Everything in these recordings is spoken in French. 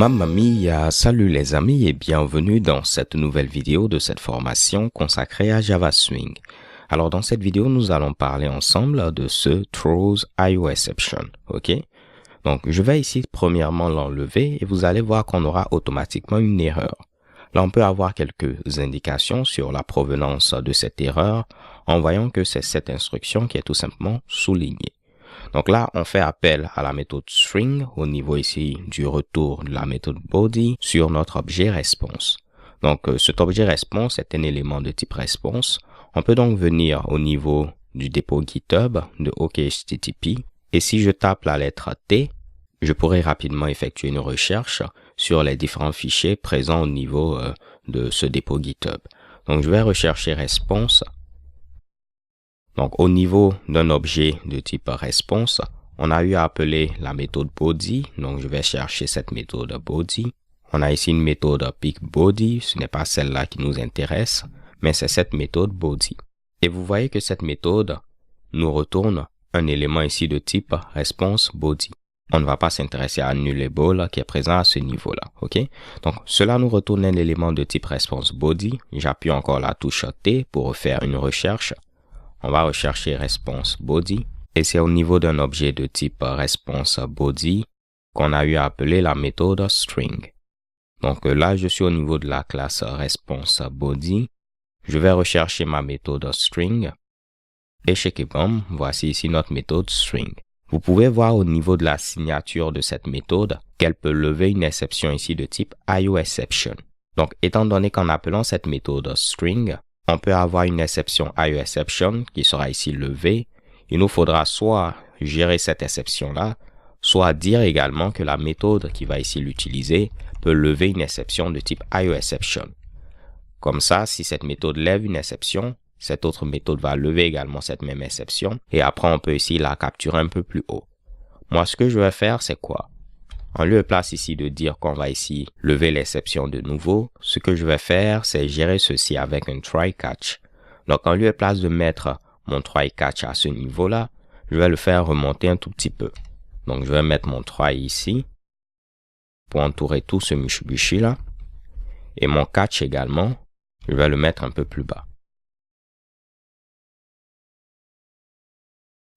Mamma mia, salut les amis et bienvenue dans cette nouvelle vidéo de cette formation consacrée à Java Swing. Alors dans cette vidéo, nous allons parler ensemble de ce throws IOException, ok? Donc je vais ici premièrement l'enlever et vous allez voir qu'on aura automatiquement une erreur. Là on peut avoir quelques indications sur la provenance de cette erreur en voyant que c'est cette instruction qui est tout simplement soulignée. Donc là, on fait appel à la méthode string au niveau ici du retour de la méthode body sur notre objet response. Donc cet objet response est un élément de type response. On peut donc venir au niveau du dépôt GitHub de OKHTTP et si je tape la lettre T, je pourrais rapidement effectuer une recherche sur les différents fichiers présents au niveau de ce dépôt GitHub. Donc je vais rechercher response. Donc, au niveau d'un objet de type response, on a eu à appeler la méthode body. Donc, je vais chercher cette méthode body. On a ici une méthode pickBody. Ce n'est pas celle-là qui nous intéresse, mais c'est cette méthode body. Et vous voyez que cette méthode nous retourne un élément ici de type response body. On ne va pas s'intéresser à nullable qui est présent à ce niveau-là, ok? Donc, cela nous retourne un élément de type response body. J'appuie encore la touche T pour faire une recherche. On va rechercher response body et c'est au niveau d'un objet de type response body qu'on a eu à appeler la méthode string. Donc là, je suis au niveau de la classe response body. Je vais rechercher ma méthode string et chez bam, voici ici notre méthode string. Vous pouvez voir au niveau de la signature de cette méthode qu'elle peut lever une exception ici de type IOException. Donc étant donné qu'en appelant cette méthode string, on peut avoir une exception IOException qui sera ici levée. Il nous faudra soit gérer cette exception-là, soit dire également que la méthode qui va ici l'utiliser peut lever une exception de type IOException. Comme ça, si cette méthode lève une exception, cette autre méthode va lever également cette même exception et après on peut ici la capturer un peu plus haut. Moi, ce que je vais faire, c'est quoi? En lieu et place ici de dire qu'on va ici lever l'exception de nouveau, ce que je vais faire, c'est gérer ceci avec un try catch. Donc, en lieu et place de mettre mon try catch à ce niveau-là, je vais le faire remonter un tout petit peu. Donc, je vais mettre mon try ici pour entourer tout ce Mitsubishi là. Et mon catch également, je vais le mettre un peu plus bas.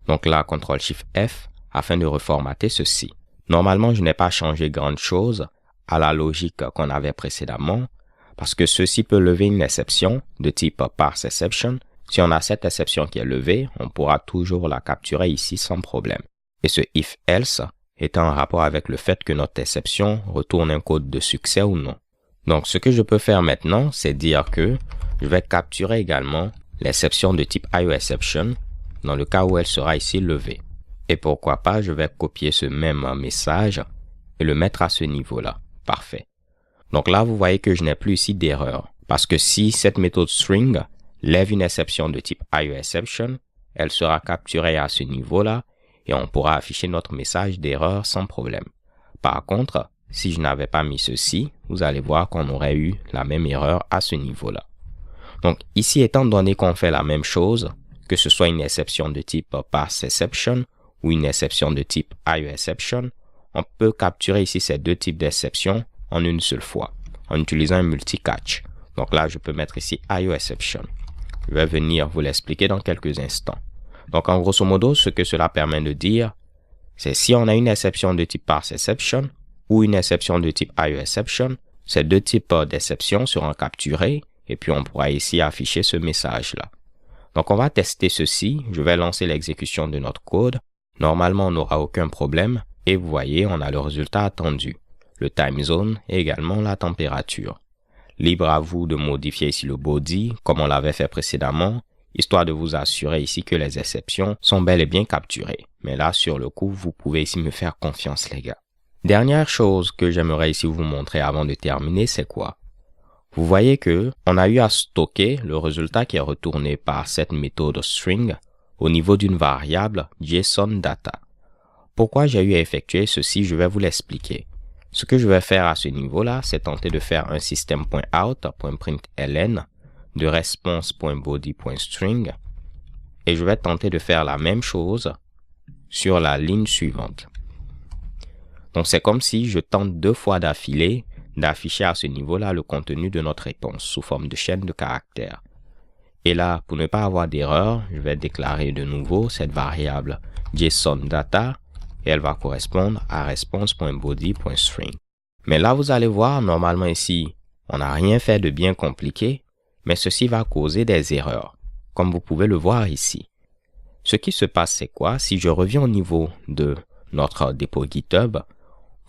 Donc là, CTRL-SHIFT-F afin de reformater ceci. Normalement, je n'ai pas changé grande chose à la logique qu'on avait précédemment parce que ceci peut lever une exception de type parseException. Si on a cette exception qui est levée, on pourra toujours la capturer ici sans problème. Et ce if-else est en rapport avec le fait que notre exception retourne un code de succès ou non. Donc, ce que je peux faire maintenant, c'est dire que je vais capturer également l'exception de type IOException dans le cas où elle sera ici levée. Et pourquoi pas, je vais copier ce même message et le mettre à ce niveau-là. Parfait. Donc là, vous voyez que je n'ai plus ici d'erreur. Parce que si cette méthode string lève une exception de type IOException, elle sera capturée à ce niveau-là et on pourra afficher notre message d'erreur sans problème. Par contre, si je n'avais pas mis ceci, vous allez voir qu'on aurait eu la même erreur à ce niveau-là. Donc ici, étant donné qu'on fait la même chose, que ce soit une exception de type parseException ou une exception de type IOException, on peut capturer ici ces deux types d'exceptions en une seule fois, en utilisant un multi-catch. Donc là, je peux mettre ici IOException. Je vais venir vous l'expliquer dans quelques instants. Donc en grosso modo, ce que cela permet de dire, c'est si on a une exception de type parseException ou une exception de type IOException, ces deux types d'exceptions seront capturés et puis on pourra ici afficher ce message-là. Donc on va tester ceci. Je vais lancer l'exécution de notre code. Normalement, on n'aura aucun problème et vous voyez, on a le résultat attendu, le time zone et également la température. Libre à vous de modifier ici le body comme on l'avait fait précédemment, histoire de vous assurer ici que les exceptions sont bel et bien capturées. Mais là, sur le coup, vous pouvez ici me faire confiance, les gars. Dernière chose que j'aimerais ici vous montrer avant de terminer, c'est quoi? Vous voyez que on a eu à stocker le résultat qui est retourné par cette méthode string au niveau d'une variable JSON data. Pourquoi j'ai eu à effectuer ceci, je vais vous l'expliquer. Ce que je vais faire à ce niveau-là, c'est tenter de faire un system.out.println de response.body.string et je vais tenter de faire la même chose sur la ligne suivante. Donc, c'est comme si je tente 2 fois d'affilée d'afficher à ce niveau-là le contenu de notre réponse sous forme de chaîne de caractères. Et là, pour ne pas avoir d'erreur, je vais déclarer de nouveau cette variable JSON-data et elle va correspondre à response.body.string. Mais là, vous allez voir, normalement ici, on n'a rien fait de bien compliqué, mais ceci va causer des erreurs, comme vous pouvez le voir ici. Ce qui se passe, c'est quoi? Si je reviens au niveau de notre dépôt GitHub,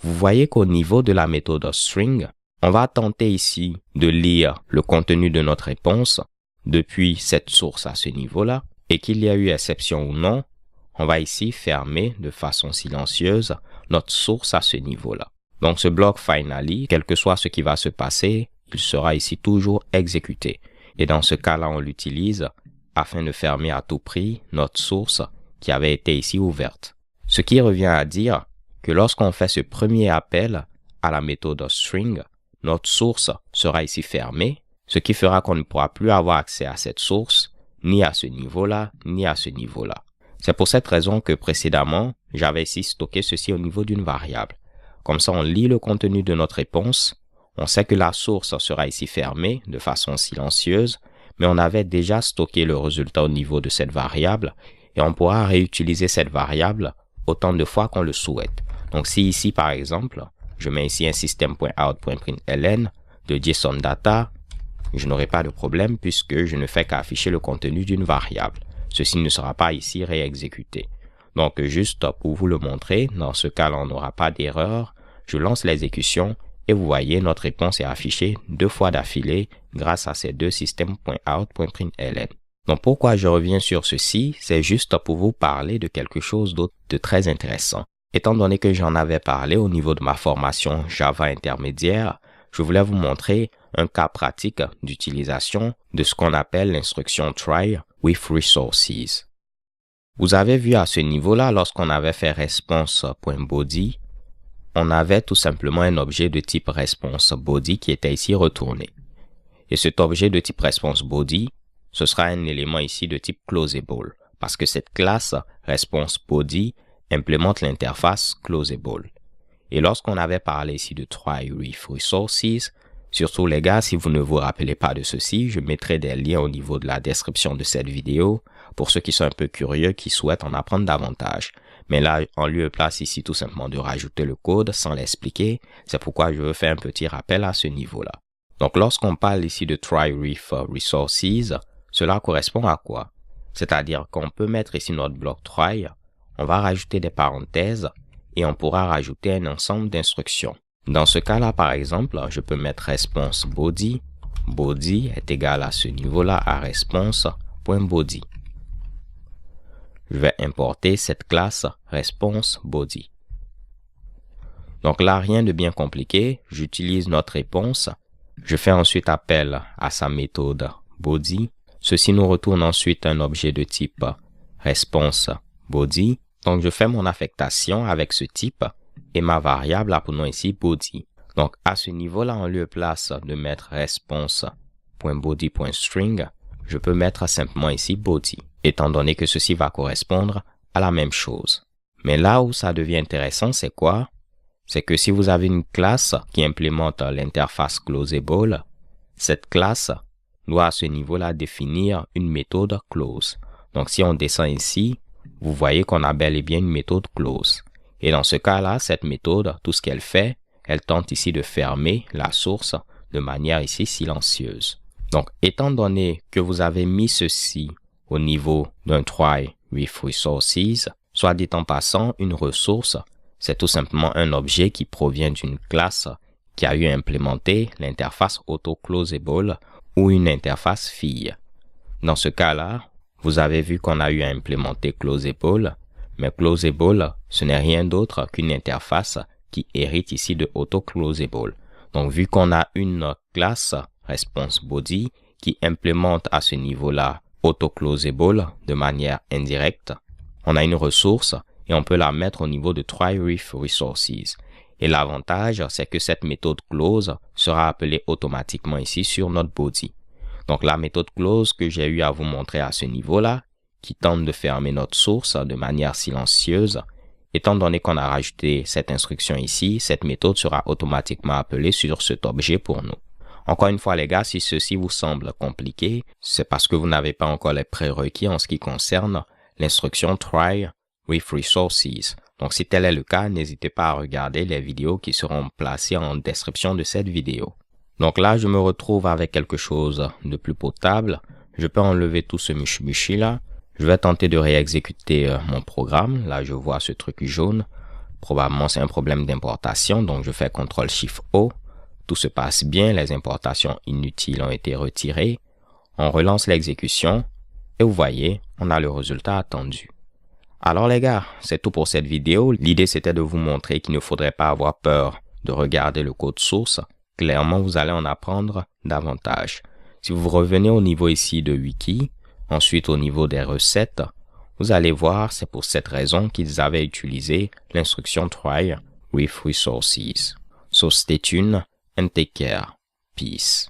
vous voyez qu'au niveau de la méthode string, on va tenter ici de lire le contenu de notre réponse depuis cette source à ce niveau-là, et qu'il y a eu exception ou non, on va ici fermer de façon silencieuse notre source à ce niveau-là. Donc ce bloc finally, quel que soit ce qui va se passer, il sera ici toujours exécuté. Et dans ce cas-là, on l'utilise afin de fermer à tout prix notre source qui avait été ici ouverte. Ce qui revient à dire que lorsqu'on fait ce premier appel à la méthode string, notre source sera ici fermée, ce qui fera qu'on ne pourra plus avoir accès à cette source, ni à ce niveau-là, ni à ce niveau-là. C'est pour cette raison que précédemment, j'avais ici stocké ceci au niveau d'une variable. Comme ça, on lit le contenu de notre réponse, on sait que la source sera ici fermée de façon silencieuse, mais on avait déjà stocké le résultat au niveau de cette variable et on pourra réutiliser cette variable autant de fois qu'on le souhaite. Donc si ici par exemple, je mets ici un system.out.println de JSON-data, je n'aurai pas de problème puisque je ne fais qu'afficher le contenu d'une variable. Ceci ne sera pas ici réexécuté. Donc juste pour vous le montrer, dans ce cas-là on n'aura pas d'erreur, je lance l'exécution et vous voyez notre réponse est affichée 2 fois d'affilée grâce à ces deux system.out.println. Donc pourquoi je reviens sur ceci, c'est juste pour vous parler de quelque chose d'autre de très intéressant. Étant donné que j'en avais parlé au niveau de ma formation Java intermédiaire, je voulais vous montrer un cas pratique d'utilisation de ce qu'on appelle l'instruction try with resources. Vous avez vu à ce niveau-là, lorsqu'on avait fait response.body, on avait tout simplement un objet de type response.body qui était ici retourné. Et cet objet de type response.body, ce sera un élément ici de type closable, parce que cette classe response.body implémente l'interface closable. Et lorsqu'on avait parlé ici de try with resources, surtout les gars, si vous ne vous rappelez pas de ceci, je mettrai des liens au niveau de la description de cette vidéo pour ceux qui sont un peu curieux, qui souhaitent en apprendre davantage. Mais là, en lieu et place ici tout simplement de rajouter le code sans l'expliquer, c'est pourquoi je veux faire un petit rappel à ce niveau-là. Donc lorsqu'on parle ici de try with resources, cela correspond à quoi? C'est-à-dire qu'on peut mettre ici notre bloc try, on va rajouter des parenthèses et on pourra rajouter un ensemble d'instructions. Dans ce cas-là, par exemple, je peux mettre response.body. Body est égal à ce niveau-là à response.body. Je vais importer cette classe response.body. Donc là, rien de bien compliqué. J'utilise notre réponse. Je fais ensuite appel à sa méthode body. Ceci nous retourne ensuite un objet de type response.body. Donc je fais mon affectation avec ce type et ma variable appelons ici body. Donc à ce niveau-là, en lieu et place de mettre response.body.string, je peux mettre simplement ici body, étant donné que ceci va correspondre à la même chose. Mais là où ça devient intéressant, c'est quoi? C'est que si vous avez une classe qui implémente l'interface closable, cette classe doit à ce niveau-là définir une méthode close. Donc si on descend ici, vous voyez qu'on a bel et bien une méthode close. Et dans ce cas-là, cette méthode, tout ce qu'elle fait, elle tente ici de fermer la source de manière ici silencieuse. Donc, étant donné que vous avez mis ceci au niveau d'un try with resources, soit dit en passant, une ressource, c'est tout simplement un objet qui provient d'une classe qui a eu à implémenter l'interface auto-closable ou une interface fille. Dans ce cas-là, vous avez vu qu'on a eu à implémenter closable, mais closable, ce n'est rien d'autre qu'une interface qui hérite ici de auto-closable. Donc, vu qu'on a une classe response.body qui implémente à ce niveau-là auto-closable de manière indirecte, on a une ressource et on peut la mettre au niveau de try with resources. Et l'avantage, c'est que cette méthode close sera appelée automatiquement ici sur notre body. Donc la méthode close que j'ai eu à vous montrer à ce niveau-là, qui tente de fermer notre source de manière silencieuse, Étant donné qu'on a rajouté cette instruction ici, cette méthode sera automatiquement appelée sur cet objet pour nous. Encore une fois les gars, si ceci vous semble compliqué, c'est parce que vous n'avez pas encore les prérequis en ce qui concerne l'instruction try with resources. Donc si tel est le cas, n'hésitez pas à regarder les vidéos qui seront placées en description de cette vidéo. Donc là, je me retrouve avec quelque chose de plus potable. Je peux enlever tout ce mushi là. Je vais tenter de réexécuter mon programme. Là, je vois ce truc jaune. Probablement, c'est un problème d'importation. Donc, je fais CTRL-SHIFT-O. Tout se passe bien. Les importations inutiles ont été retirées. On relance l'exécution. Et vous voyez, on a le résultat attendu. Alors les gars, c'est tout pour cette vidéo. L'idée, c'était de vous montrer qu'il ne faudrait pas avoir peur de regarder le code source. Clairement, vous allez en apprendre davantage. Si vous revenez au niveau ici de Wiki, ensuite au niveau des recettes, vous allez voir, c'est pour cette raison qu'ils avaient utilisé l'instruction try with resources. So stay tuned and take care. Peace.